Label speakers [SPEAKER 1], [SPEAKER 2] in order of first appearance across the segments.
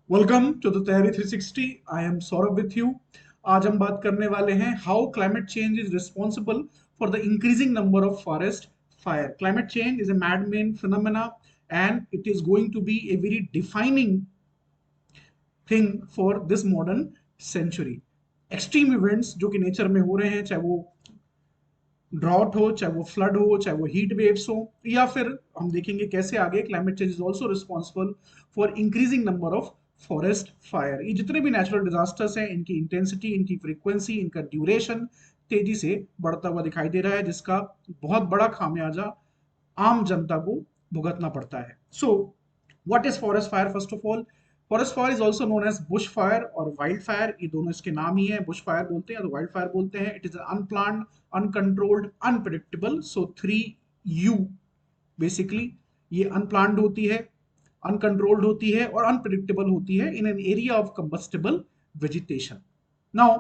[SPEAKER 1] Welcome to the Taiyari 360। I am Saurabh with you. आज हम बात करने वाले हैं how climate change is responsible for the increasing number of forest fire. Climate change is a mad man phenomena and it is going to be a very defining thing for this modern century. Extreme events जो कि nature में हो रहे हैं, चाहे वो drought हो, चाहे वो फ्लड हो, चाहे वो हीट वेव्स हो, या फिर हम देखेंगे कैसे आगे climate change is also responsible for increasing number of forest fire. ये जितने भी नेचुरल डिजास्टर्स हैं, इनकी इंटेंसिटी, इनकी फ्रीक्वेंसी, इनका ड्यूरेशन तेजी से बढ़ता हुआ दिखाई दे रहा है, जिसका बहुत बड़ा खामियाजा आम जनता को भुगतना पड़ता है। So what is forest fire? First of all, forest fire is also known as bush fire और वाइल्ड फायर। ये दोनों इसके नाम ही है। बुश फायर बोलते हैं तो वाइल्ड फायर बोलते हैं। It is unplanned, uncontrolled, unpredictable. So 3 U basically. ये अनप्लान्ड होती है, अनकंट्रोल्ड होती है और अनप्रिडिक्टेबल होती है in an area of combustible vegetation. Now,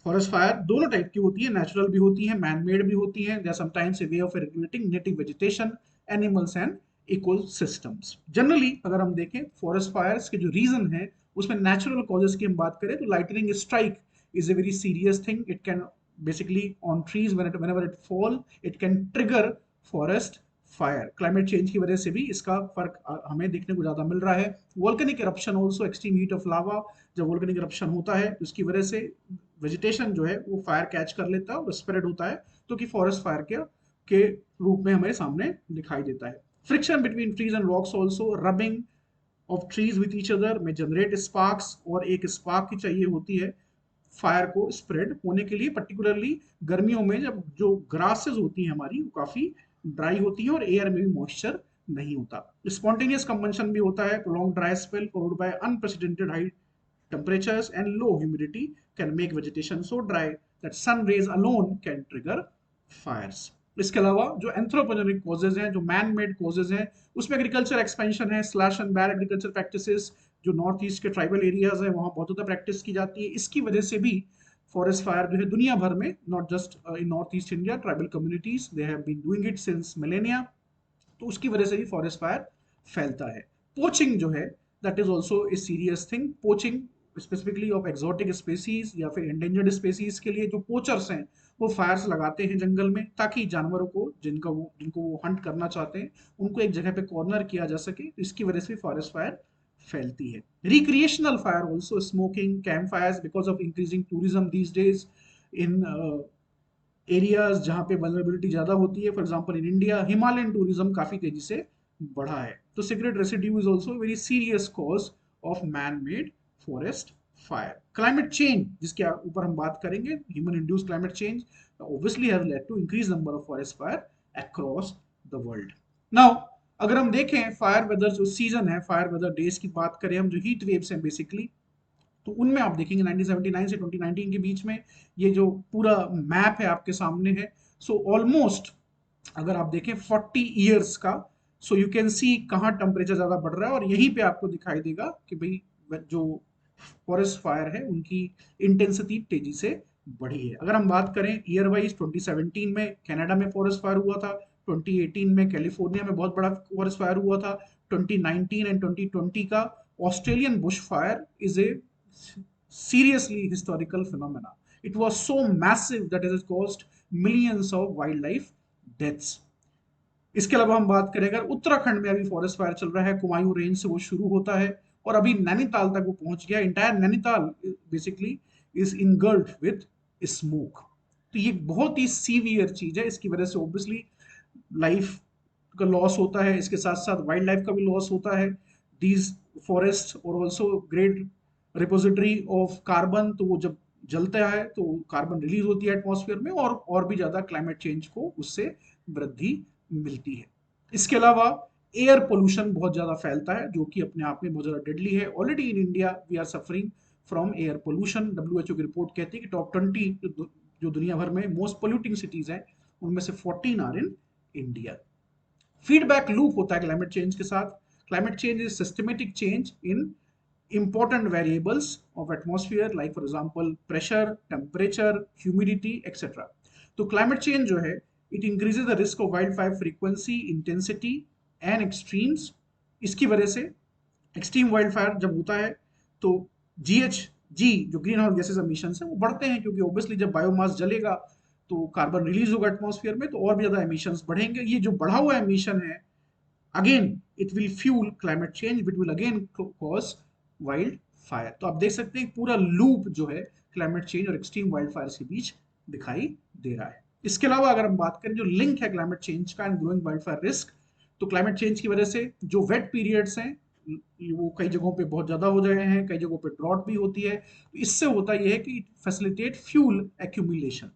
[SPEAKER 1] forest fire दोनों टाइप की होती है, नेचुरल भी होती है, मैन मेड भी होती है। They're sometimes a way of regulating native vegetation, animals and ecosystems. Generally अगर हम देखें फॉरेस्ट फायर्स के जो रीजन है, उसमें नेचुरल कॉजेस की हम बात करें तो lightning strike is a very serious thing. It can basically on trees whenever it fall, it can trigger forest fire. Climate change की वजह से भी इसका फर्क हमें देखने को ज्यादा मिल रहा है। Volcanic eruption also, extreme heat of lava. जब वोल्केनिक इरप्शन होता है तो इसकी वजह से वेजिटेशन जो है वो फायर कैच कर लेता है और स्प्रेड होता है, तो कि फॉरेस्ट फायर के रूप में हमारे सामने दिखाई देता है। Friction between trees and rocks also, rubbing of trees with each other में जनरेट स्पार्क्स, और एक स्पार्क की चाहिए होती है फायर को स्प्रेड होने के लिए। पर्टिकुलरली गर्मियों में जब जो ग्रासेस होती हैं हमारी, वो काफी ड्राई होती है और एयर में भी मॉइस्चर नहीं होता। स्पॉन्टेनियस कंबंशन भी होता है। Prolong dry spell followed by unprecedented high temperatures and low humidity can make vegetation so dry that sun rays alone can trigger fires. इसके अलावा जो एंथ्रोपोजेनिक कॉजेज हैं, जो मैन मेड कॉजेज हैं, उसमें एग्रीकल्चर एक्सपेंशन है, स्लैश एंड बैर agriculture practices. जो नॉर्थ ईस्ट के ट्राइबल एरियाज है वहाँ बहुत ज़्यादा प्रैक्टिस की जाती है। इसकी वजह से भी फॉरेस्ट फायर जो है दुनिया भर में, not just in north east India, tribal communities they have been doing it since millennia. तो उसकी वजह से भी फॉरेस्ट फायर फैलता है। पोचिंग जो है, that is also a serious thing. Poaching specifically of exotic species या फिर एंडेंजर्ड स्पेसीज के लिए जो पोचर्स हैं वो फायर्स लगाते हैं जंगल में, ताकि जानवरों को जिनको वो हंट करना चाहते हैं उनको एक जगह पे कॉर्नर किया जा सके। इसकी वजह से फॉरेस्ट फायर फैलती है। Recreational fire also, smoking, camp fires, because of increasing tourism these days in areas जहाँ पे वल्नरेबिलिटी ज़्यादा होती है। For example in India Himalayan tourism काफ़ी तेजी से बढ़ा है। तो cigarette residue is also very serious cause of man made forest fire. Climate change जिसके ऊपर हम बात करेंगे, human induced climate change obviously have led to increase number of forest fire across the world. Now, अगर हम देखें fire weather जो season है, फायर वेदर डेज की बात करें हम, जो हीट वेव्स हैं बेसिकली, तो उनमें आप देखेंगे 1979 से 2019 के बीच में ये जो पूरा मैप है आपके सामने है। सो ऑलमोस्ट अगर आप देखें 40 ईयर्स का, सो यू कैन सी कहाँ टेम्परेचर ज़्यादा बढ़ रहा है, और यहीं पे आपको दिखाई देगा कि भाई जो फॉरेस्ट फायर है उनकी इंटेंसिटी तेजी से बढ़ी है। अगर हम बात करें ईयर वाइज, 2017 में कनाडा में फॉरेस्ट फायर हुआ था, 2018 में कैलिफोर्निया में बहुत बड़ा फॉरेस्ट फायर हुआ था, 2019 एंड 2020 का Australian Bush fire is a seriously historical phenomena. It was so massive that it has caused millions of wildlife deaths. इसके अलावा हम बात करें अगर उत्तराखंड में अभी फॉरेस्ट फायर चल रहा है, कुमायूं रेंज से वो शुरू होता है और अभी नैनीताल तक वो पहुंच गया। Entire Nainital basically is इनगल्फ्ड with smoke. तो ये बहुत ही सीवियर चीज है। इसकी वजह से ऑब्वियसली लाइफ का लॉस होता है, इसके साथ साथ वाइल्ड लाइफ का भी लॉस होता है। दीज फॉरेस्ट और also great repository of carbon, तो वो जब जलता है तो कार्बन रिलीज होती है एटमॉस्फेयर में, और भी ज्यादा क्लाइमेट चेंज को उससे वृद्धि मिलती है। इसके अलावा एयर पोल्यूशन बहुत ज्यादा फैलता है, जो कि अपने आप में बहुत ज्यादा डेडली है। Already in India we are suffering from air pollution. WHO की रिपोर्ट कहती है कि टॉप 20 जो दुनिया भर में मोस्ट पोल्यूटिंग सिटीज हैं, उनमें से 14 are in India. Feedback loop होता है क्लाइमेट चेंज के साथ। Climate change is systematic change in important variables of atmosphere, like for example pressure, temperature, humidity, etc. तो climate change जो है, it increases the risk of wildfire frequency, intensity and extremes। इसकी वजह से extreme wild fire जब होता है तो GHG जो ग्रीन हाउस गैसेस एमिशन है वो बढ़ते हैं, क्योंकि ऑब्वियसली जब बायोमास जलेगा तो कार्बन रिलीज होगा एटमॉस्फेयर में, तो और भी ज्यादा एमिशंस बढ़ेंगे। ये जो बढ़ा हुआ एमिशन है, again it will fuel climate change, it will again cause wild fire. तो आप देख सकते हैं पूरा लूप जो है क्लाइमेट चेंज और एक्सट्रीम वाइल्ड फायर के बीच दिखाई दे रहा है। इसके अलावा अगर हम बात करें जो लिंक है क्लाइमेट चेंज का and growing wild fire risk, तो क्लाइमेट चेंज की वजह से जो वेट पीरियड्स हैं वो कई जगहों पे बहुत ज्यादा हो गए हैं, कई जगहों पे ड्रॉट भी होती है। तो इससे होता यह है कि फैसिलिटेट फ्यूल एक्यूमुलेशन,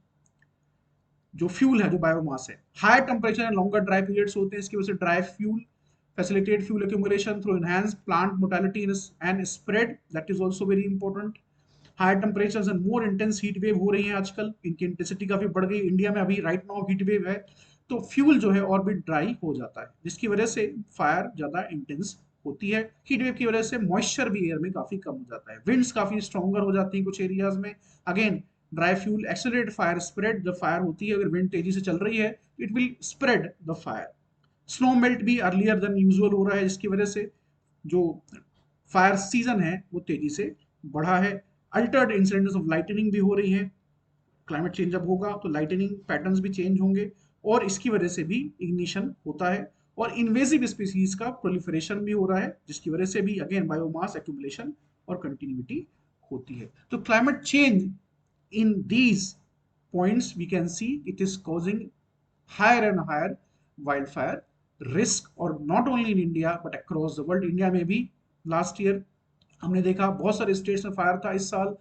[SPEAKER 1] जो फ्यूल है जो बायोमास है। Higher temperature and longer dry periods होते हैं, इसकी वजह से dry fuel facilitate fuel accumulation through enhanced plant mortality and spread, that is also very important. Higher temperature and more intense heat wave हो रही है आजकल, इनकी इंटेंसिटी काफी बढ़ गई। इंडिया में अभी राइट नाउ हीट वेव है, तो फ्यूल जो है और भी ड्राई हो जाता है, जिसकी वजह से फायर ज्यादा इंटेंस होती है। हीट वेव की वजह से मॉइस्चर भी एयर में काफी कम हो जाता है, विंड्स काफी स्ट्रॉन्गर हो जाती हैं कुछ एरियाज में। Again dry fuel accelerate fire spread, जब फायर होती है अगर विंड तेजी से चल रही है it will spread the fire. Snow melt भी अर्लियर देन यूजुअल हो रहा है, जिसकी वजह से जो फायर सीजन है वो तेजी से बढ़ा है। अल्टर्ड इंसिडेंट्स ऑफ लाइटनिंग भी हो रही है, क्लाइमेट चेंज जब होगा तो लाइटनिंग पैटर्न्स भी चेंज होंगे, और इसकी वजह से भी इग्निशन होता है। और इन्वेसिव स्पीसीज का प्रोलिफरेशन भी हो रहा है, जिसकी वजह से भी अगेन बायोमास एक्यूमुलेशन और कंटिन्यूटी होती है। तो climate change in these points we can see it is causing higher and higher wildfire risk, और not only in India but across the world। India में भी लास्ट ईयर हमने देखा बहुत सारे स्टेट्स में फायर था। इस साल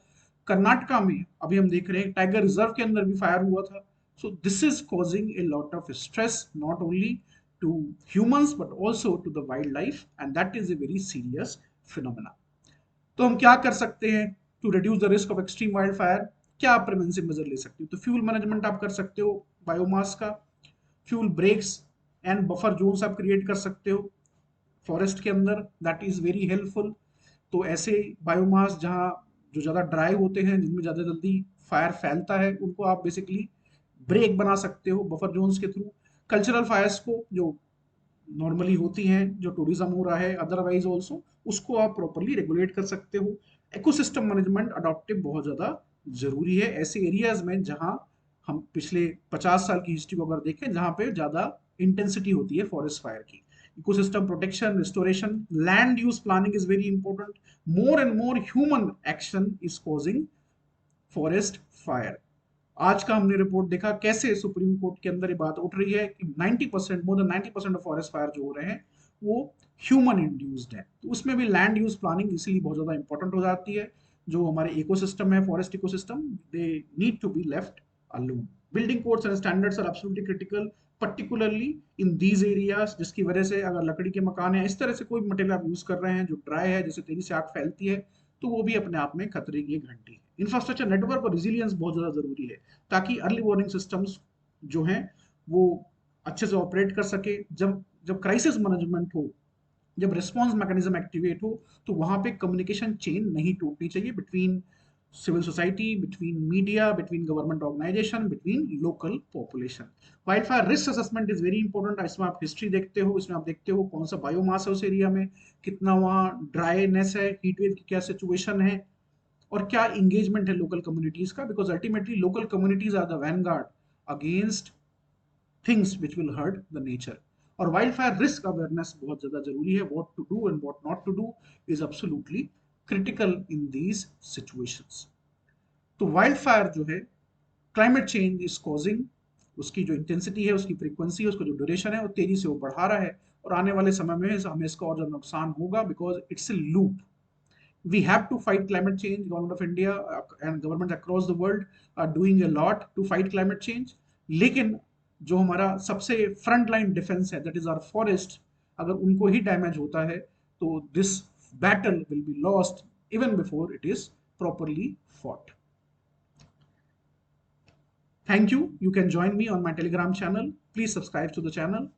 [SPEAKER 1] कर्नाटका में अभी हम देख रहे हैं टाइगर रिजर्व के अंदर भी फायर हुआ था। So this is causing a lot of stress not only to humans but also to the wildlife, and that is a very serious phenomena. तो हम क्या कर सकते हैं to reduce the risk of extreme wildfire? क्या आप preventive measure ले सकते हो? तो फ्यूल मैनेजमेंट आप कर सकते हो बायोमास का, fuel breaks and buffer zones आप क्रिएट कर सकते हो फॉरेस्ट के अंदर, दैट इज वेरी हेल्पफुल। तो ऐसे बायोमास जहाँ जो ज़्यादा ड्राई होते हैं, जिनमें ज़्यादा जल्दी फायर फैलता है, उनको आप बेसिकली ब्रेक बना सकते हो बफर जोन्स के थ्रू। कल्चरल फायर्स को जो नॉर्मली होती हैं, जो टूरिज्म हो रहा है अदरवाइज ऑल्सो, उसको आप प्रॉपरली रेगुलेट कर सकते हो। इकोसिस्टम मैनेजमेंट अडॉप्टिव बहुत ज़्यादा जरूरी है ऐसे एरियाज में जहां हम पिछले 50 साल की हिस्ट्री को अगर देखें, जहां पे ज़्यादा इंटेंसिटी होती है फॉरेस्ट फायर की। Ecosystem protection, restoration, land use planning is very important. More and more human action is causing forest fire. आज का हमने रिपोर्ट देखा कैसे सुप्रीम कोर्ट के अंदर ये बात उठ रही है कि 90%, more than 90% of forest fire जो हो रहे हैं वो ह्यूमन इंड्यूस्ड है। तो उसमें भी लैंड यूज प्लानिंग इसलिए बहुत ज्यादा इंपॉर्टेंट हो जाती है। जो हमारे इकोसिस्टम है, forest ecosystem, they need to be left alone. Building codes and standards are absolutely critical, particularly in these areas, जिसकी वजह से अगर लकड़ी के मकान है, इस तरह से कोई मटेरियल आप यूज कर रहे हैं जो ड्राई है, जैसे तेजी से आग फैलती है, तो वो भी अपने आप में खतरे की एक घंटी है। इंफ्रास्ट्रक्चर नेटवर्क और रिजिलियंस बहुत ज्यादा जरूरी है, ताकि अर्ली वार्निंग सिस्टम्स जो हैं वो अच्छे से ऑपरेट कर सके। जब जब क्राइसिस मैनेजमेंट हो, जब रिस्पॉन्स मैकेनिज्म एक्टिवेट हो, तो वहां पे कम्युनिकेशन चेन नहीं टूटनी चाहिए between civil society, between media, between government organisation, between local population. Wildfire risk assessment is very important. इसमें आप हिस्ट्री देखते हो, इसमें आप देखते हो कौन सा बायोमास है उस एरिया में, कितना वहाँ ड्राईनेस है, हीट वेव की क्या सिचुएशन है, और क्या इंगेजमेंट है लोकल कम्युनिटीज का, because ultimately local communities are the vanguard against things which will hurt the nature. और वाइल्ड फायर रिस्क अवेयरनेस बहुत ज्यादा जरूरी है। What to do and what not to do is absolutely critical in these situations. तो wildfire जो है climate change is causing, उसकी जो इंटेंसिटी है, उसकी फ्रीक्वेंसी है, उसका जो ड्यूरेशन है, वो तेजी से वो बढ़ा रहा है, और आने वाले समय में हमें इसका और ज्यादा नुकसान होगा, because it's a loop. We have to fight climate change. Government of India and governments across the world are doing a lot to fight climate change. लेकिन जो हमारा सबसे फ्रंट लाइन डिफेंस है, दैट इज आवर फॉरेस्ट, अगर उनको ही damage होता है तो this battle will be lost even before it is properly fought. Thank you. You can join me on my Telegram channel. Please subscribe to the channel.